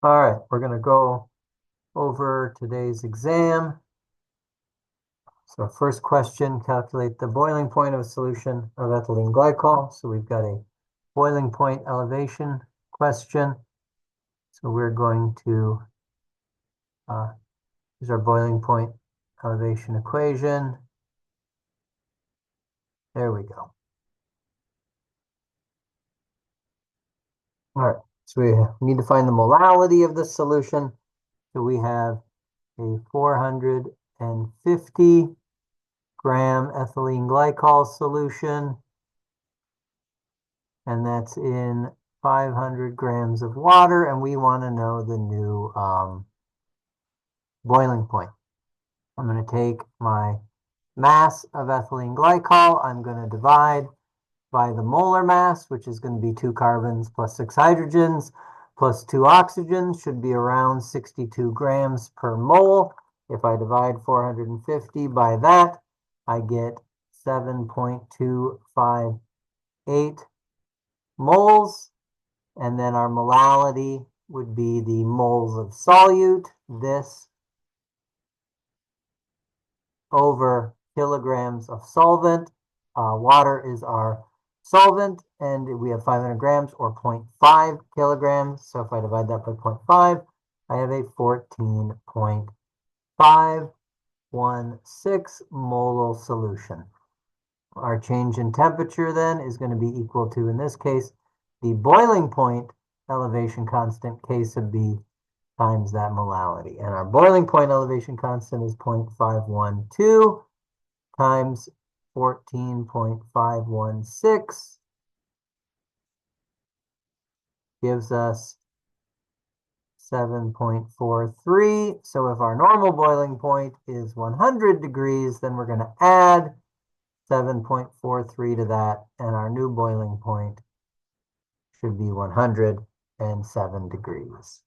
All right, we're going to go over today's exam. So first question, calculate the boiling point of a solution of ethylene glycol. So we've got a boiling point elevation question. So we're going to use our boiling point elevation equation. There we go. All right, so we need to find the molality of the solution. So we have a 450 gram ethylene glycol solution, and that's in 500 grams of water, and we want to know the new boiling point. I'm going to take my mass of ethylene glycol. I'm going to divide by the molar mass, which is going to be 2 carbons plus 6 hydrogens plus 2 oxygens, should be around 62 grams per mole. If I divide 450 by that, I get 7.258 moles. And then our molality would be the moles of solute, this over kilograms of solvent. Water is our solvent, and we have 500 grams or 0.5 kilograms. So if I divide that by 0.5, I have a 14.516 molar solution. Our change in temperature then is going to be equal to, in this case, the boiling point elevation constant, K sub B, times that molality. And our boiling point elevation constant is 0.512 times 14.516 gives us 7.43. So if our normal boiling point is 100 degrees, then we're going to add 7.43 to that, and our new boiling point should be 107 degrees.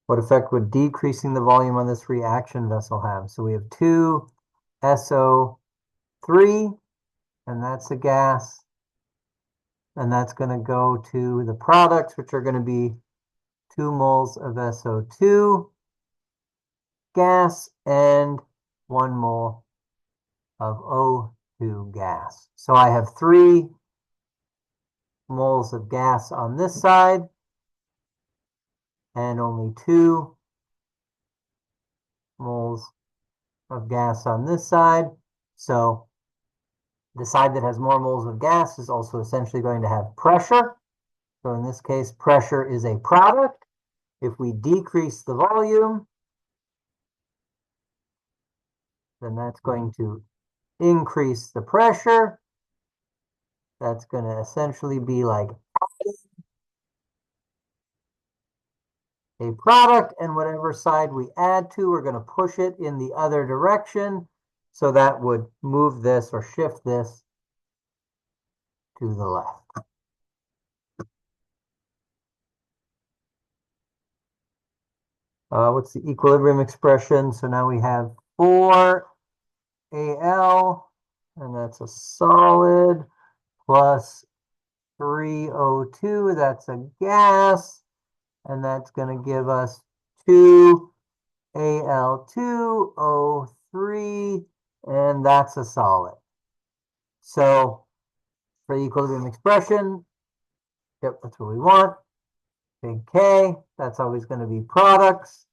What effect would decreasing the volume on this reaction vessel have? So we have 2 SO3, and that's a gas. And that's going to go to the products, which are going to be 2 moles of SO2 gas and 1 mole of O2 gas. So I have 3 moles of gas on this side and only 2 moles of gas on this side. So the side that has more moles of gas is also essentially going to have pressure. So in this case, pressure is a product. If we decrease the volume, then that's going to increase the pressure. That's going to essentially be like a product, and whatever side we add to, we're going to push it in the other direction. So that would move this or shift this to the left. What's the equilibrium expression? So now we have 4 Al, and that's a solid, plus 3 O2, that's a gas, and that's going to give us 2 Al2 O3, and that's a solid. So for the equilibrium expression, yep, that's what we want. Big K, that's always going to be products.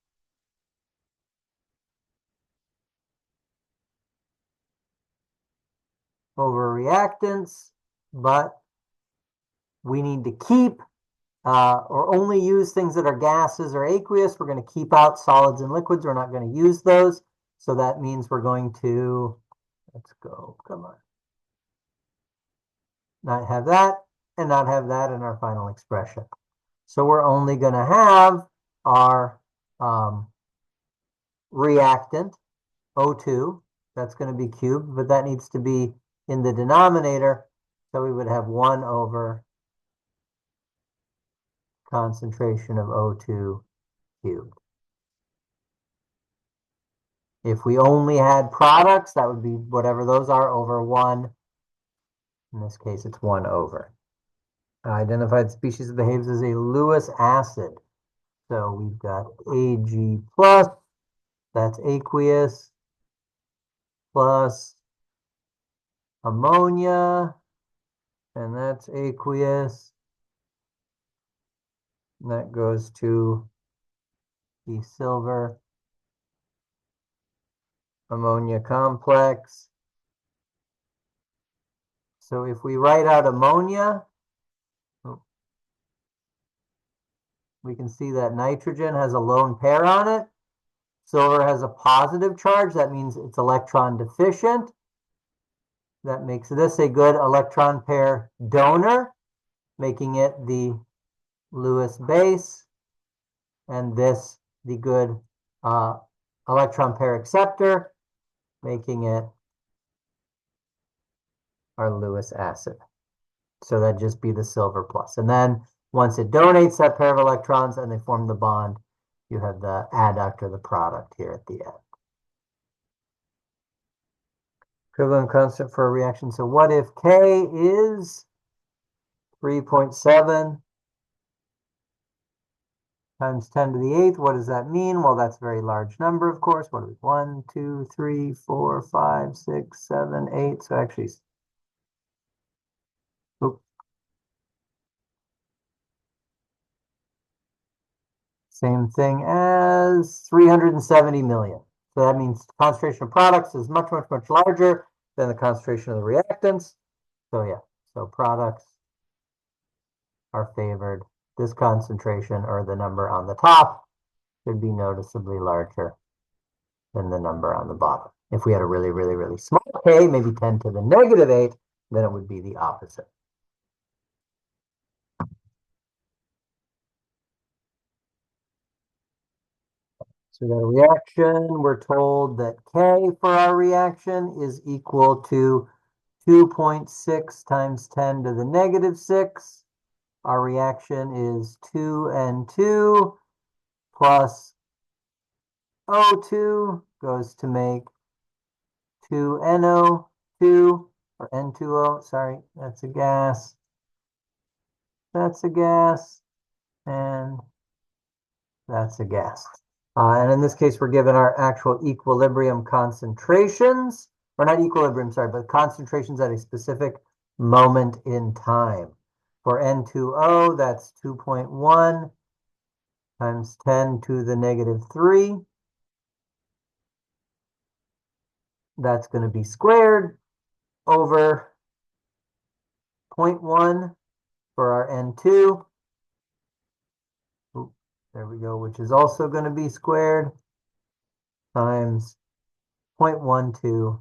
Over reactants, but we need to keep or only use things that are gases or aqueous. We're going to keep out solids and liquids. We're not going to use those. So that means we're going to, let's go, come on, not have that and not have that in our final expression. So we're only going to have our reactant, O2, that's going to be cubed, but that needs to be in the denominator. So we would have 1 over concentration of O2 cubed. If we only had products, that would be whatever those are over 1. In this case, it's 1 over. Identified species that behaves as a Lewis acid. So we've got Ag plus, that's aqueous, plus ammonia, and that's aqueous. And that goes to the silver ammonia complex. So if we write out ammonia, we can see that nitrogen has a lone pair on it. Silver has a positive charge. That means it's electron deficient. That makes this a good electron pair donor, making it the Lewis base, and this the good electron pair acceptor, making it our Lewis acid. So that'd just be the silver plus. And then once it donates that pair of electrons and they form the bond, you have the adduct or the product here at the end. Equivalent constant for a reaction. So what if K is 3.7 times 10 to the 8th? What does that mean? Well, that's a very large number, of course. What are we? 1, 2, 3, 4, 5, 6, 7, 8. So actually, same thing as 370 million. So that means the concentration of products is much, much, much larger than the concentration of the reactants. So yeah, so products are favored. This concentration, or the number on the top, should be noticeably larger than the number on the bottom. If we had a really, really, really small k, maybe 10 to the negative 8, then it would be the opposite. So we got a reaction. We're told that K for our reaction is equal to 2.6 times 10 to the negative 6. Our reaction is 2N2 plus O2 goes to make 2NO2, or N2O, sorry, that's a gas. That's a gas, and that's a gas. And in this case, we're given our actual equilibrium concentrations, or not equilibrium, sorry, but concentrations at a specific moment in time. For N2O, that's 2.1 times 10 to the negative 3. That's going to be squared over 0.1 for our N2. Ooh, there we go, which is also going to be squared times 0.12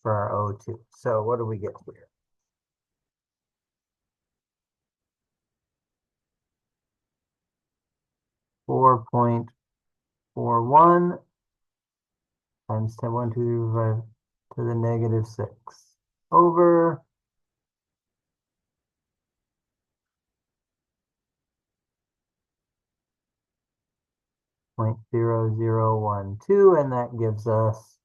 for our O2. So what do we get here? 4.41 times 10, 1, 2, 3, 5 to the negative 6 over 0.0012, and that gives us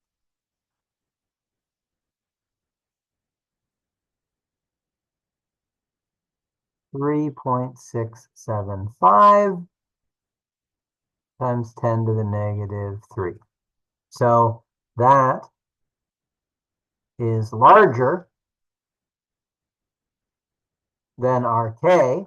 3.675 times 10 to the negative 3. So that is larger than our K.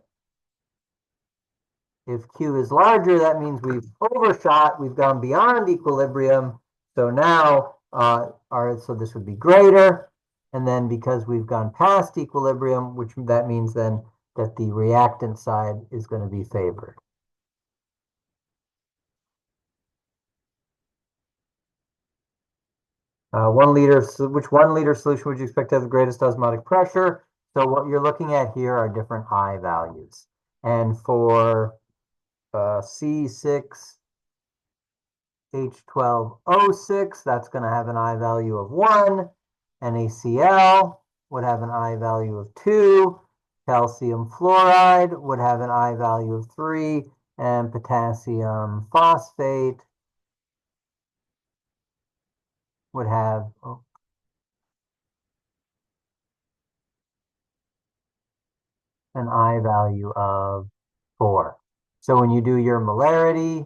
If Q is larger, that means we've overshot, we've gone beyond equilibrium. So now, so this would be greater. And then because we've gone past equilibrium, which that means then that the reactant side is going to be favored. Which 1 liter solution would you expect to have the greatest osmotic pressure? So what you're looking at here are different I values. And for C6H12O6, that's going to have an I value of 1. NaCl would have an I value of 2. Calcium fluoride would have an I value of 3. And potassium phosphate would have, oh, an I value of 4. So when you do your molarity,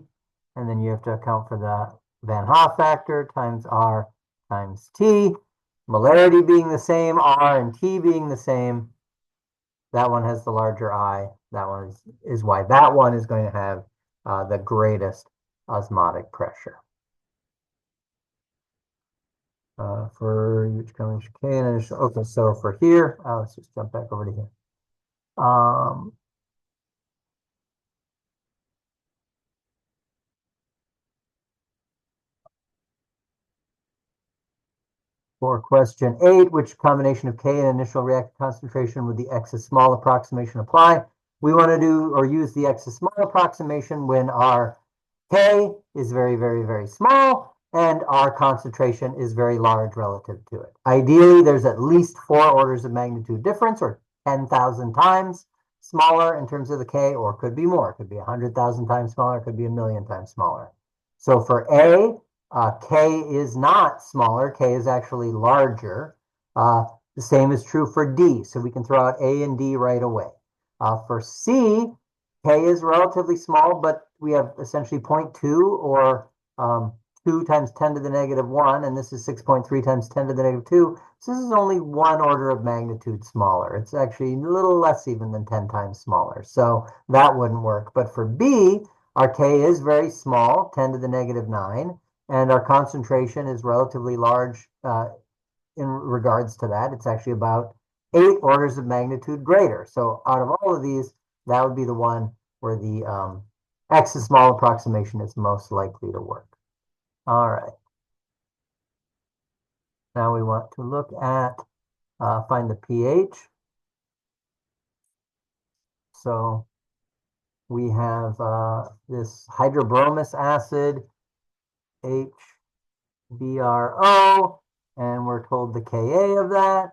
and then you have to account for the Van Hoff factor times R times T, molarity being the same, R and T being the same, that one has the larger I. That one is why that one is going to have the greatest osmotic pressure. For which comes K and okay, so for here, let's just jump back over to here. For question 8, which combination of K and initial reactant concentration would the excess small approximation apply? We want to do or use the excess small approximation when our K is very, very, very small and our concentration is very large relative to it. Ideally, there's at least 4 orders of magnitude difference, or 10,000 times smaller in terms of the K, or could be more. It could be 100,000 times smaller, it could be 1,000,000 times smaller. So for A, K is not smaller, K is actually larger. The same is true for D, so we can throw out A and D right away. For C, K is relatively small, but we have essentially 0.2 or 2 times 10 to the negative 1, and this is 6.3 times 10 to the negative 2. So this is only 1 order of magnitude smaller. It's actually a little less even than 10 times smaller. So that wouldn't work. But for B, our K is very small, 10 to the negative 9, and our concentration is relatively large in regards to that. It's actually about 8 orders of magnitude greater. So out of all of these, that would be the one where the excess small approximation is most likely to work. All right. Now we want to look at, find the pH. So we have this hydrobromous acid, HBRO, and we're told the Ka of that,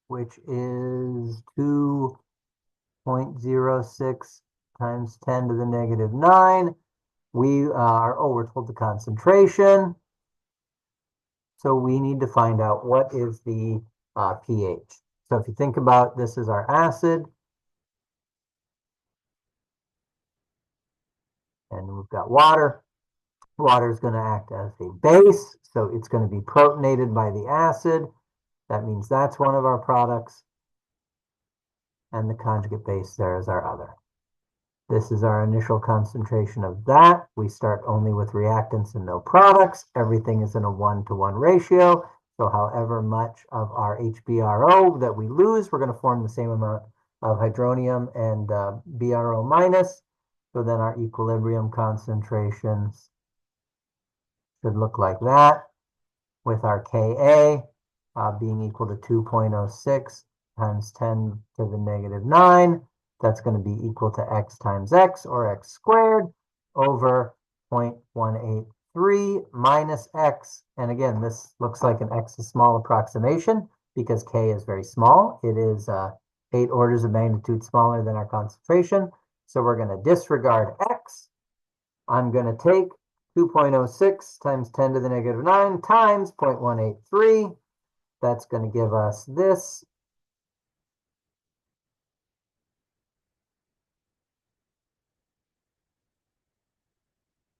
which is 2.06 times 10 to the negative 9. We're told the concentration. So we need to find out what is the pH. So if you think about this as our acid, and we've got water. Water is going to act as a base, so it's going to be protonated by the acid. That means that's one of our products. And the conjugate base there is our other. This is our initial concentration of that. We start only with reactants and no products. Everything is in a 1-to-1 ratio. So however much of our HBRO that we lose, we're going to form the same amount of hydronium and BRO minus. So then our equilibrium concentrations should look like that, with our Ka being equal to 2.06 times 10 to the negative 9. That's going to be equal to x times x, or x squared, over 0.183 minus x. And again, this looks like an x is small approximation because K is very small. It is 8 orders of magnitude smaller than our concentration. So we're going to disregard x. I'm going to take 2.06 times 10 to the negative 9 times 0.183. That's going to give us this.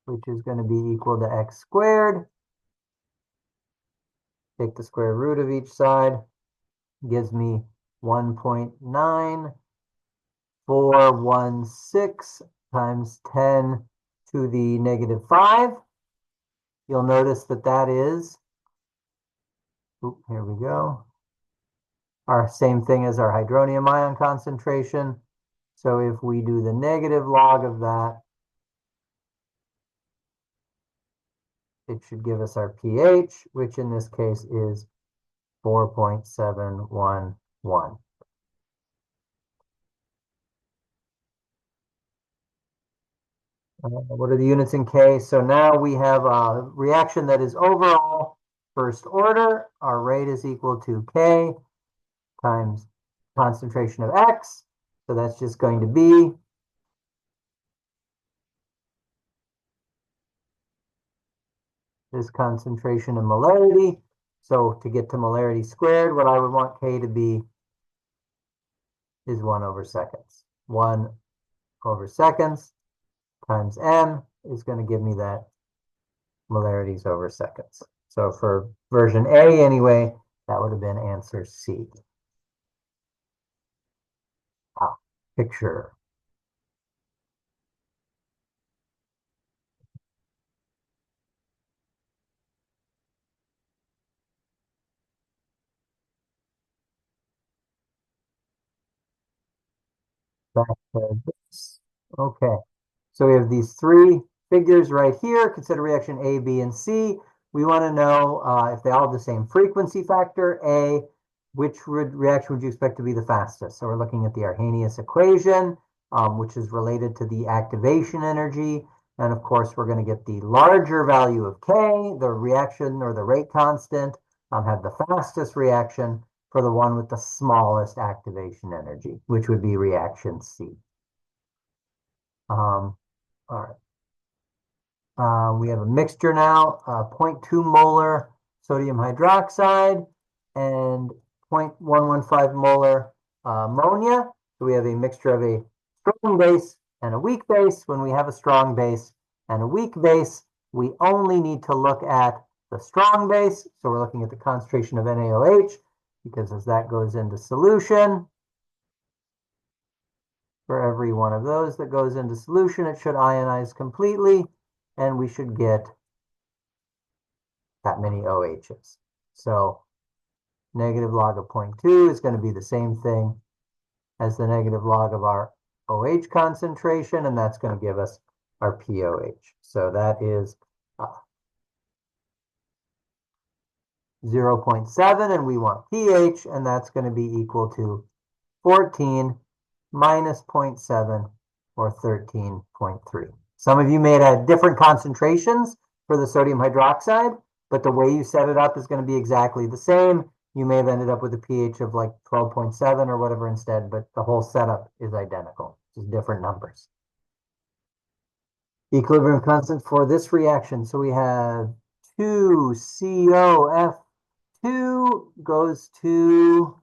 Which is going to be equal to x squared. Take the square root of each side. Gives me 1.9416 times 10 to the negative 5. You'll notice that that is, here we go, our same thing as our hydronium ion concentration. So if we do the negative log of that, it should give us our pH, which in this case is 4.711. What are the units in K? So now we have a reaction that is overall first order. Our rate is equal to K times concentration of X. So that's just going to be this concentration of molarity. So to get to molarity squared, what I would want K to be is 1 over seconds. 1 over seconds times m is going to give me that molarities over seconds. So for version A anyway, that would have been answer C. Picture. Back to this. Okay. So we have these three figures right here. Consider reaction A, B, and C. We want to know if they all have the same frequency factor, A, which reaction would you expect to be the fastest? So we're looking at the Arrhenius equation, which is related to the activation energy. And of course, we're going to get the larger value of K, the reaction or the rate constant, have the fastest reaction for the one with the smallest activation energy, which would be reaction C. All right. We have a mixture now, 0.2 molar sodium hydroxide and 0.115 molar ammonia. So we have a mixture of a strong base and a weak base. When we have a strong base and a weak base, we only need to look at the strong base. So we're looking at the concentration of NaOH, because as that goes into solution, for every one of those that goes into solution, it should ionize completely, and we should get that many OHs. So negative log of 0.2 is going to be the same thing as the negative log of our OH concentration, and that's going to give us our POH. So that is 0.7, and we want pH, and that's going to be equal to 14 minus 0.7, or 13.3. Some of you may have had different concentrations for the sodium hydroxide, but the way you set it up is going to be exactly the same. You may have ended up with a pH of like 12.7 or whatever instead, but the whole setup is identical, just different numbers. Equilibrium constant for this reaction. So we have 2COF2 goes to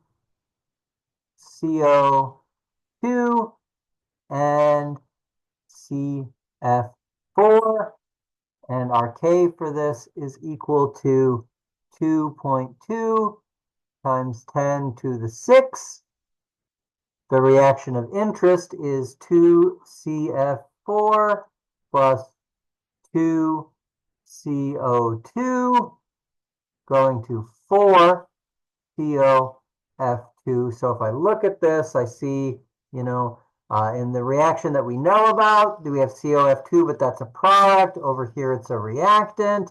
CO2 and CF4, and our K for this is equal to 2.2 times 10 to the 6. The reaction of interest is 2CF4 plus 2CO2 going to 4COF2. So if I look at this, I see, in the reaction that we know about, we have COF2, but that's a product. Over here, it's a reactant.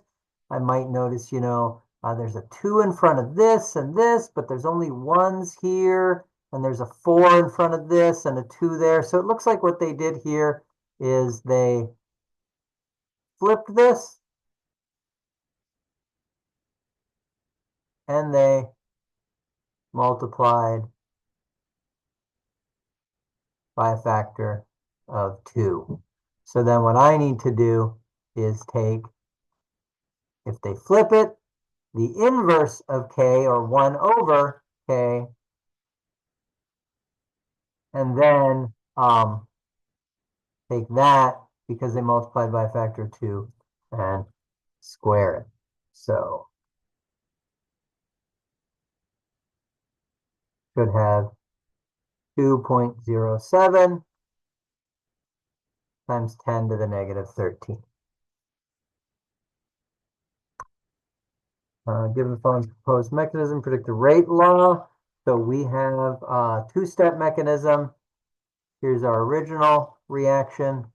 I might notice, there's a 2 in front of this and this, but there's only 1s here, and there's a 4 in front of this and a 2 there. So it looks like what they did here is they flipped this, and they multiplied by a factor of 2. So then what I need to do is take, if they flip it, the inverse of K, or 1 over K, and then take that, because they multiplied by a factor of 2, and square it. So should have 2.07 times 10 to the negative 13. Given the following proposed mechanism, predict the rate law. So we have a two-step mechanism. Here's our original reaction.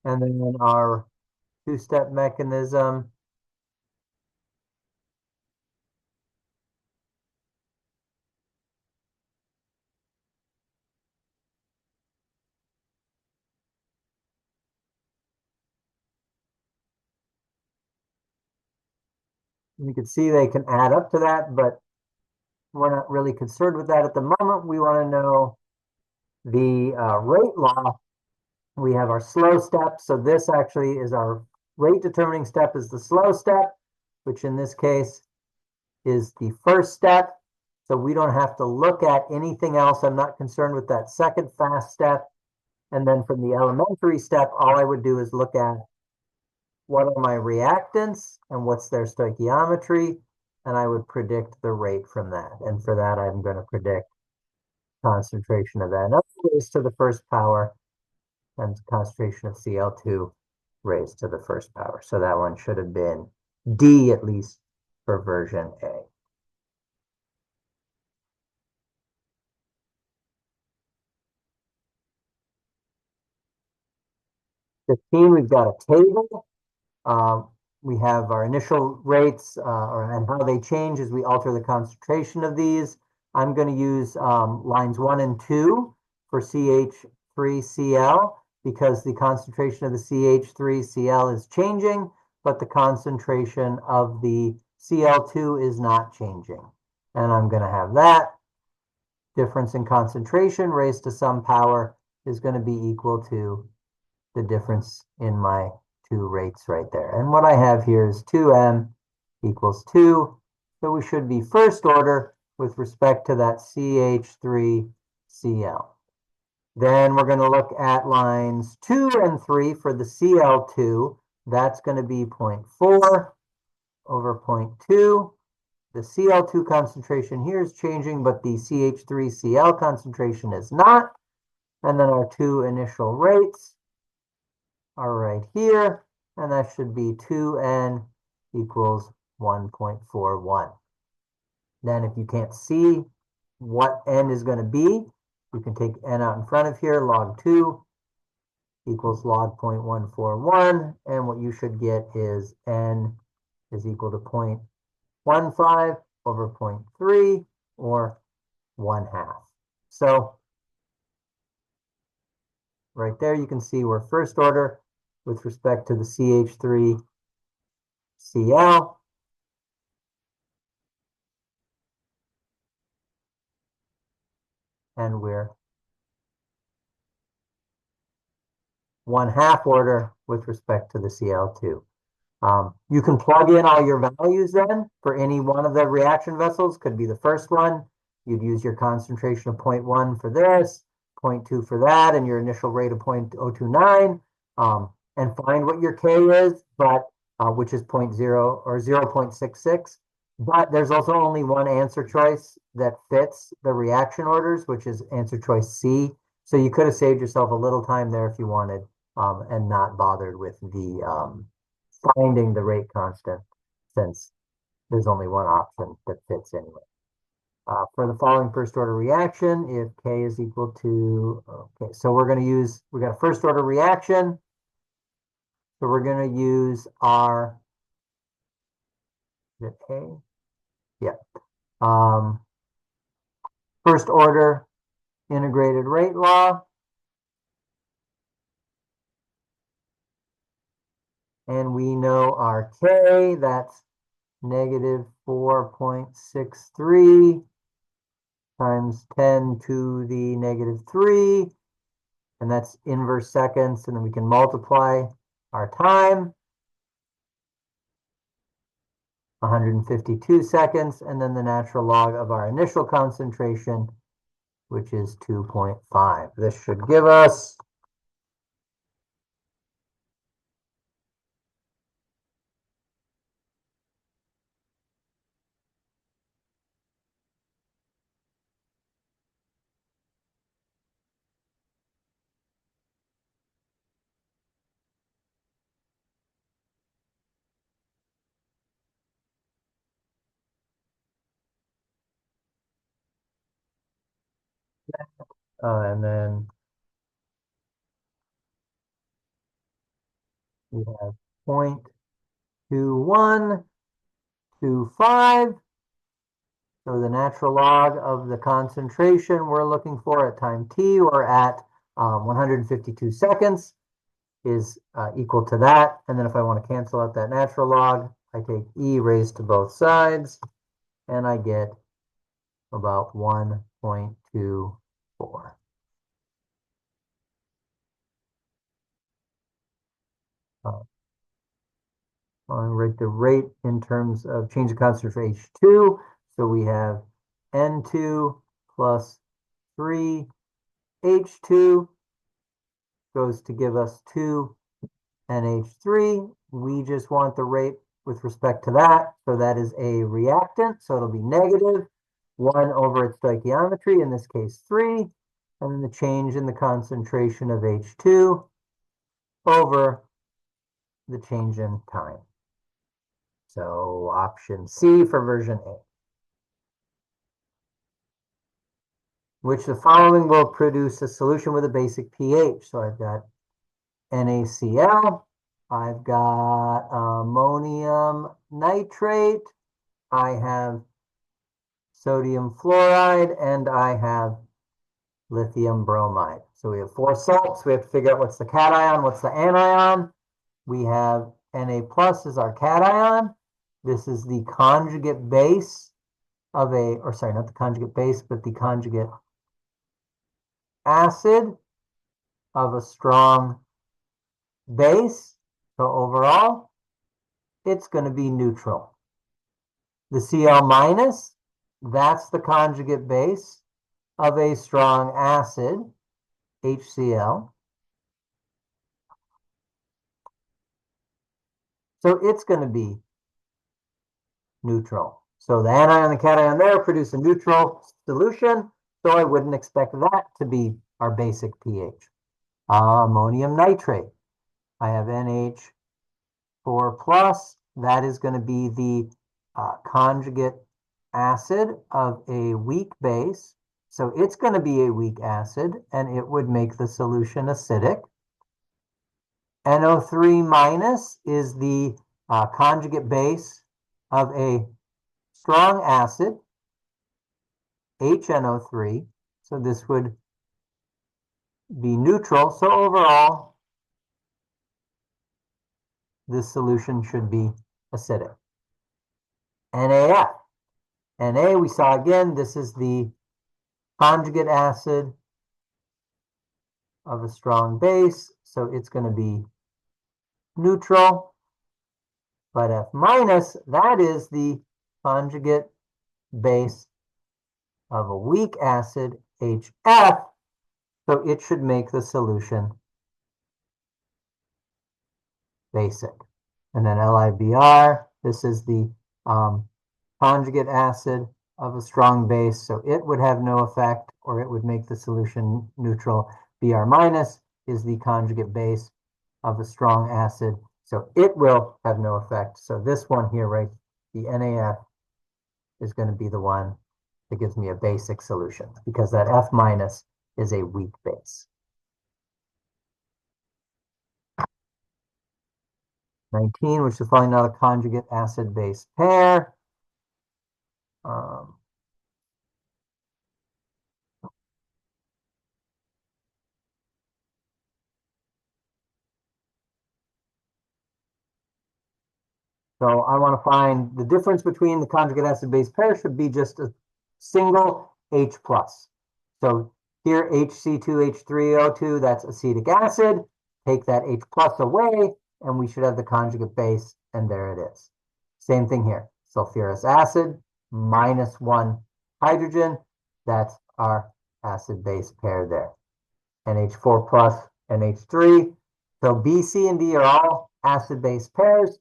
And then our two-step mechanism. You can see they can add up to that, but we're not really concerned with that at the moment. We want to know the rate law. We have our slow step. So this actually is our rate determining step, is the slow step, which in this case is the first step. So we don't have to look at anything else. I'm not concerned with that second fast step. And then from the elementary step, all I would do is look at what are my reactants and what's their stoichiometry, and I would predict the rate from that. And for that, I'm going to predict concentration of N raised to the first power and concentration of Cl2 raised to the first power. So that one should have been D, at least for version A. 15, we've got a table. We have our initial rates and how they change as we alter the concentration of these. I'm going to use lines 1 and 2 for CH3Cl because the concentration of the CH3Cl is changing, but the concentration of the Cl2 is not changing. And I'm going to have that difference in concentration raised to some power is going to be equal to the difference in my two rates right there. And what I have here is 2m equals 2. So we should be first order with respect to that CH3Cl. Then we're going to look at lines 2 and 3 for the Cl2. That's going to be 0.4 over 0.2. The Cl2 concentration here is changing, but the CH3Cl concentration is not. And then our two initial rates are right here, and that should be 2n equals 1.41. Then if you can't see what n is going to be, you can take n out in front of here, log 2 equals log 0.141, and what you should get is n is equal to 0.15 over 0.3, or 1/2. So right there you can see we're first order with respect to the CH3Cl. And we're 1/2 order with respect to the Cl2. You can plug in all your values then for any one of the reaction vessels. Could be the first one. You'd use your concentration of 0.1 for this, 0.2 for that, and your initial rate of 0.029, and find what your K is, but which is 0.0 or 0.66. But there's also only one answer choice that fits the reaction orders, which is answer choice C. So you could have saved yourself a little time there if you wanted, and not bothered with the finding the rate constant, since there's only one option that fits anyway. For the following first order reaction, if K is equal to, okay, so we're going to use, we got a first order reaction. So we're going to use our, is it A? Yeah. First order integrated rate law. And we know our K, that's negative 4.63 times 10 to the negative 3. And that's inverse seconds. And then we can multiply our time. 152 seconds, and then the natural log of our initial concentration, which is 2.5. This should give us and then we have 0.2125. So the natural log of the concentration we're looking for at time t, or at 152 seconds, is equal to that. And then if I want to cancel out that natural log, I take e raised to both sides, and I get about 1.24. I'll write the rate in terms of change of constant for H2. So we have N2 plus 3 H2 goes to give us 2 NH3. We just want the rate with respect to that. So that is a reactant. So it'll be negative 1 over its stoichiometry, in this case 3. And then the change in the concentration of H2 over the change in time. So option C for version A. Which the following will produce a solution with a basic pH. So I've got NaCl, I've got ammonium nitrate, I have sodium fluoride, and I have lithium bromide. So we have 4 salts. We have to figure out what's the cation, what's the anion. We have Na plus is our cation. This is the conjugate base of a, or sorry, not the conjugate base, but the conjugate acid of a strong base. So overall, it's going to be neutral. The Cl minus, that's the conjugate base of a strong acid, HCl. So it's going to be neutral. So the anion and the cation there produce a neutral solution. So I wouldn't expect that to be our basic pH. Ammonium nitrate. I have NH4 plus. That is going to be the conjugate acid of a weak base. So it's going to be a weak acid, and it would make the solution acidic. NO3 minus is the conjugate base of a strong acid, HNO3. So this would be neutral. So overall, this solution should be acidic. NaF. Na, we saw again, this is the conjugate acid of a strong base. So it's going to be neutral. But F minus, that is the conjugate base of a weak acid, HF. So it should make the solution basic. And then LiBr, this is the conjugate acid of a strong base. So it would have no effect, or it would make the solution neutral. Br minus is the conjugate base of a strong acid. So it will have no effect. So this one here, right, the NaF is going to be the one that gives me a basic solution, because that F minus is a weak base. 19, which is probably not a conjugate acid-base pair. So I want to find the difference between the conjugate acid-base pair should be just a single H plus. So here HC2H3O2, that's acetic acid. Take that H plus away, and we should have the conjugate base, and there it is. Same thing here. Sulfurous acid, minus 1 hydrogen. That's our acid-base pair there. NH4 plus, NH3. So B, C, and D are all acid-base pairs.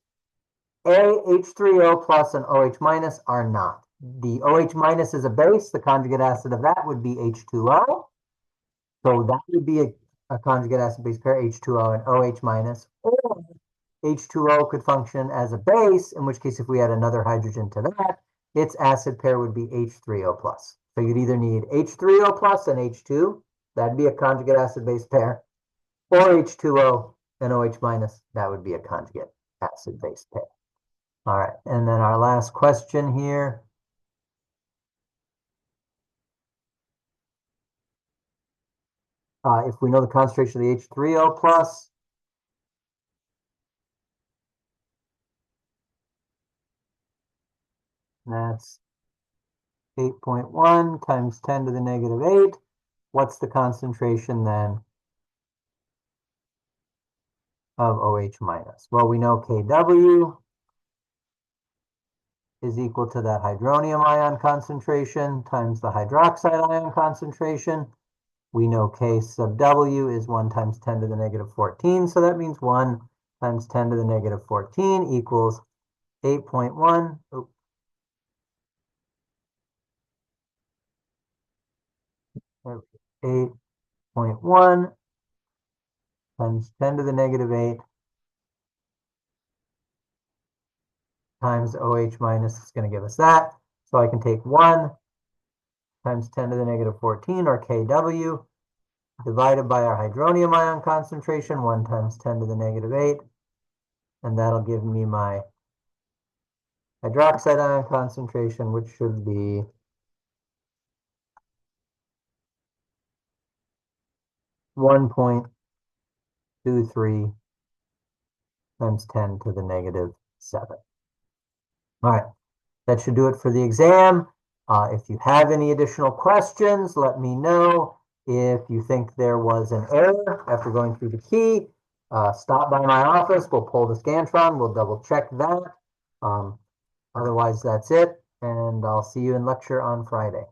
A, H3O plus, and OH minus are not. The OH minus is a base. The conjugate acid of that would be H2O. So that would be a conjugate acid-base pair, H2O and OH minus. Or H2O could function as a base, in which case if we add another hydrogen to that, its acid pair would be H3O plus. So you'd either need H3O plus and H2, that'd be a conjugate acid-base pair, or H2O and OH minus, that would be a conjugate acid-base pair. All right, and then our last question here. If we know the concentration of the H3O plus, that's 8.1 times 10 to the negative 8. What's the concentration then of OH minus? Well, we know Kw is equal to that hydronium ion concentration times the hydroxide ion concentration. We know K sub W is 1 times 10 to the negative 14, so that means 1 times 10 to the negative 14 equals 8.1. 8.1 times 10 to the negative 8 times OH minus is going to give us that. So I can take 1 times 10 to the negative 14, or KW, divided by our hydronium ion concentration, 1 times 10 to the negative 8. And that'll give me my hydroxide ion concentration, which should be 1.23 times 10 to the negative 7. All right, that should do it for the exam. If you have any additional questions, let me know. If you think there was an error after going through the key, stop by my office. We'll pull the Scantron. We'll double check that. Otherwise, that's it. And I'll see you in lecture on Friday.